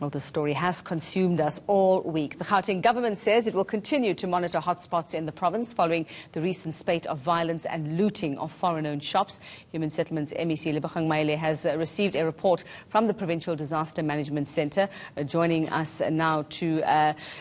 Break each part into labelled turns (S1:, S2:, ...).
S1: Well, the story has consumed us all week. The Gauteng Government says it will continue to monitor hotspots in the province following the recent spate of violence and looting of foreign-owned shops. Human Settlements MEC Gauteng Government has received a report from the Provincial Disaster Management Centre, joining us now to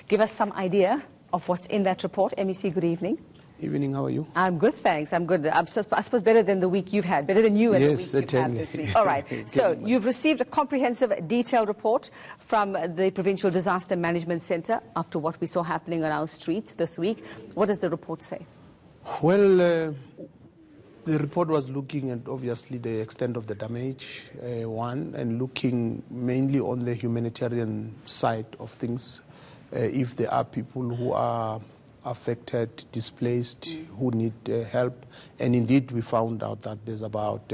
S1: give us some idea of what's in that report. MEC, good evening.
S2: Evening, how are you?
S1: I'm good, thanks. I'm good. I suppose better than the week you've had, better than you and the week you've had this week. All right. So you've received a comprehensive, detailed report from the Provincial Disaster Management Centre after what we saw happening on our streets this week. What does the report say?
S2: Well, the report was looking at obviously the extent of the damage, and looking mainly on the humanitarian side of things. If there are people who are affected, displaced, who need help. And indeed, we found out that there's about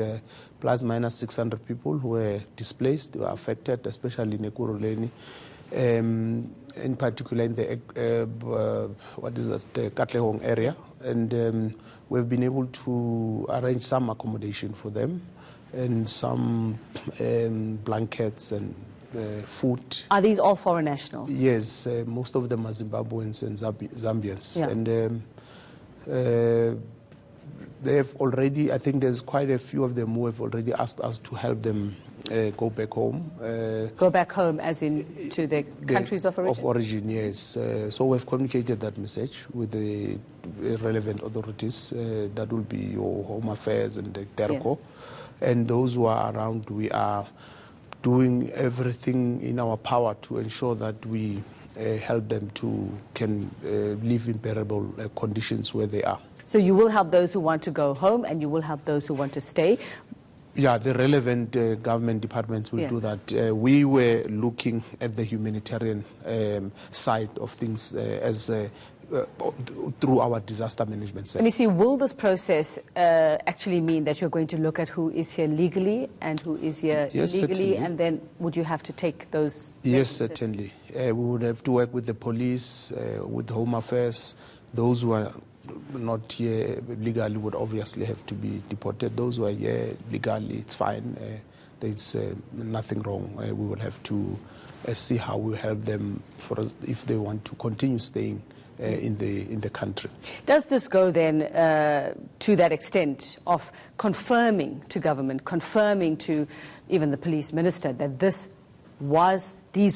S2: plus minus 600 people who were displaced, who were affected, especially in Ekurhuleni, in particular in the, the Katlehong area. And we've been able to arrange some accommodation for them and some blankets and food.
S1: Are these all foreign nationals?
S2: Yes, most of them are Zimbabweans and Zambians.
S1: Yeah.
S2: And they have already, I think there's quite a few of them who have already asked us to help them go back home.
S1: Go back home as in to the countries of origin?
S2: Of origin, yes. So we've communicated that message with the relevant authorities. That will be your Home Affairs and the DERCO. Yeah. And those who are around, we are doing everything in our power to ensure that we help them to live in bearable conditions where they are.
S1: So you will help those who want to go home and you will help those who want to stay?
S2: Yeah, the relevant government departments will do that. We were looking at the humanitarian side of things as through our disaster management center.
S1: Let me see, will this process actually mean that you're going to look at who is here legally and who is here illegally,
S2: certainly.
S1: And then would you have to take those?
S2: Yes, certainly. We would have to work with the police, with Home Affairs. Those who are not here legally would obviously have to be deported. Those who are here legally, it's fine. There's nothing wrong. We will have to see how we help them if they want to continue staying in the country. Does
S1: this go then to that extent of confirming to government, confirming to even the police minister that these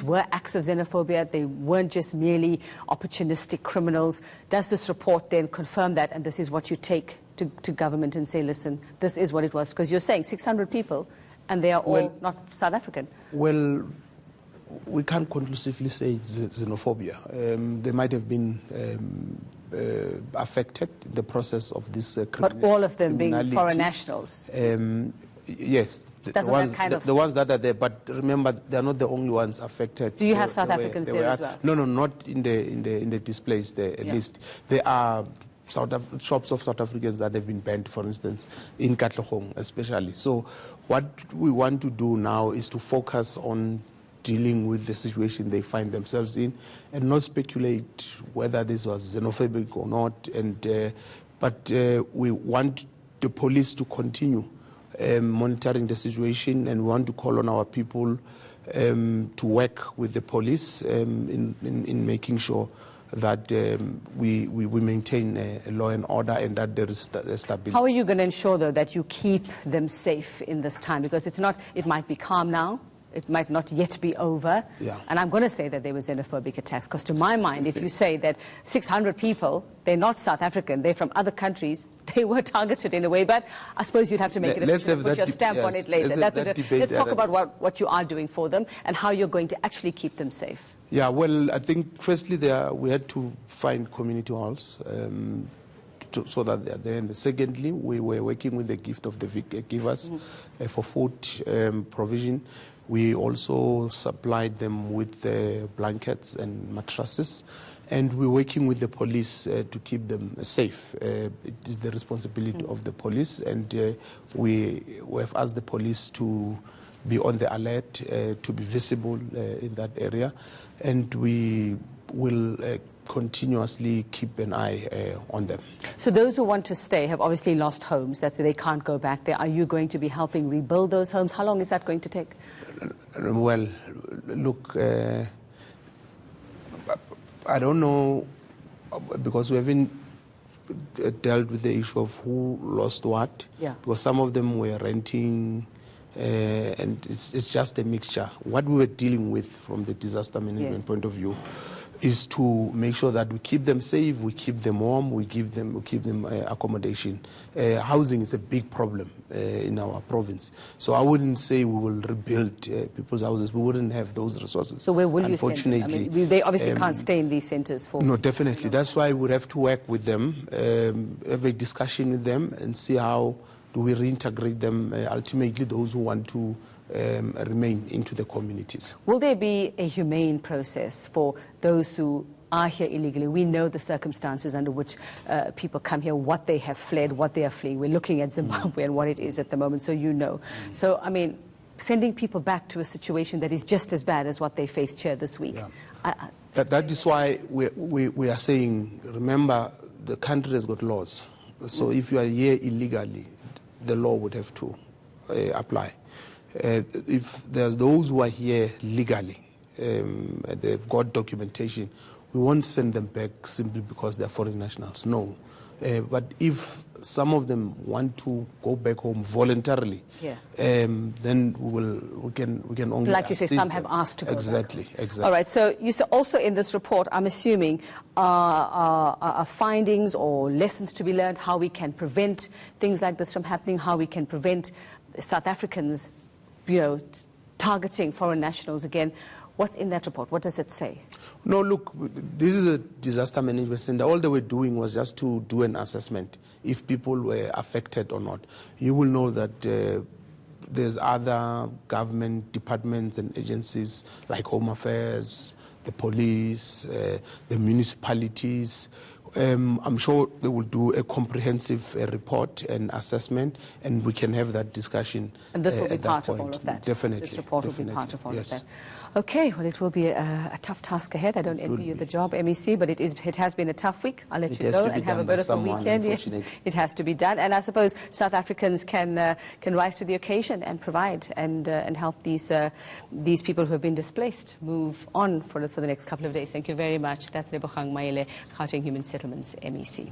S1: were acts of xenophobia, they weren't just merely opportunistic criminals? Does this report then confirm that, and this is what you take to government and say, listen, this is what it was? Because you're saying 600 people and they are all not South African.
S2: Well, we can't conclusively say it's xenophobia. They might have been affected in the process of this
S1: But all of them being foreign nationals?
S2: Yes. The ones that are there, but remember, they're not the only ones affected.
S1: Do you have South Africans there as well?
S2: No, not in the displays there, at least. There are shops of South Africans that have been banned, for instance, in Katlehong especially. So what we want to do now is to focus on dealing with the situation they find themselves in and not speculate whether this was xenophobic or not. But we want the police to continue monitoring the situation, and we want to call on our people to work with the police in making sure that we maintain law and order and that there is stability.
S1: How are you going to ensure, though, that you keep them safe in this time? Because it might be calm now. It might not yet be over.
S2: Yeah.
S1: And I'm going to say that there were xenophobic attacks, because to my mind, if you say that 600 people, they're not South African, they're from other countries, they were targeted in a way. But I suppose you'd have to make it official and put your stamp on it later. Let's talk about what you are doing for them and how you're going to actually keep them safe.
S2: Yeah, well, I think firstly we had to find community halls so that they are there. And secondly, we were working with the gift of the givers for food provision. We also supplied them with blankets and mattresses, and we're working with the police to keep them safe. It is the responsibility of the police, and we have asked the police to be on the alert, to be visible in that area, and we will continuously keep an eye on them.
S1: So those who want to stay have obviously lost homes. That's they can't go back there. Are you going to be helping rebuild those homes? How long is that going to take?
S2: Well, look, I don't know, because we haven't dealt with the issue of who lost what.
S1: Yeah.
S2: Because some of them were renting, and it's just a mixture. What we were dealing with from the disaster management point of view is to make sure that we keep them safe, we keep them warm, we keep them accommodation. Housing is a big problem in our province. So I wouldn't say we will rebuild people's houses. We wouldn't have those resources.
S1: So where will you send them? I mean, they obviously can't stay in these centres for...
S2: No, definitely. That's why we have to work with them, have a discussion with them and see how do we reintegrate them, ultimately those who want to remain into the communities.
S1: Will there be a humane process for those who are here illegally? We know the circumstances under which people come here, what they have fled, what they are fleeing. We're looking at Zimbabwe and what it is at the moment, so you know. So, I mean, sending people back to a situation that is just as bad as what they faced here this week.
S2: Yeah. That is why we are saying, remember, the country has got laws. So if you are here illegally, the law would have to apply. If there's those who are here legally, they've got documentation, we won't send them back simply because they're foreign nationals. No. But if some of them want to go back home voluntarily, then we can only,
S1: like you say, some
S2: them.
S1: have asked to go
S2: exactly,
S1: back.
S2: Exactly.
S1: All right. So you said also in this report, I'm assuming, are findings or lessons to be learned, how we can prevent things like this from happening, how we can prevent South Africans, targeting foreign nationals again. What's in that report? What does it say?
S2: No, look, this is a disaster management center. All they were doing was just to do an assessment if people were affected or not. You will know that there's other government departments and agencies like Home Affairs, the police, the municipalities. I'm sure they will do a comprehensive report and assessment, and we can have that discussion.
S1: And this will be part of all of that?
S2: Definitely.
S1: This report will be part of all of that. Okay, well, it will be a tough task ahead. I don't envy you the job, MEC, but it has been a tough week. I'll let you go and have a bit of a weekend. Yes, it has to be done. And I suppose South Africans can rise to the occasion and provide and help these people who have been displaced move on for the next couple of days. Thank you very much. That's Lebogang Maele, Gauteng Human Settlements, MEC.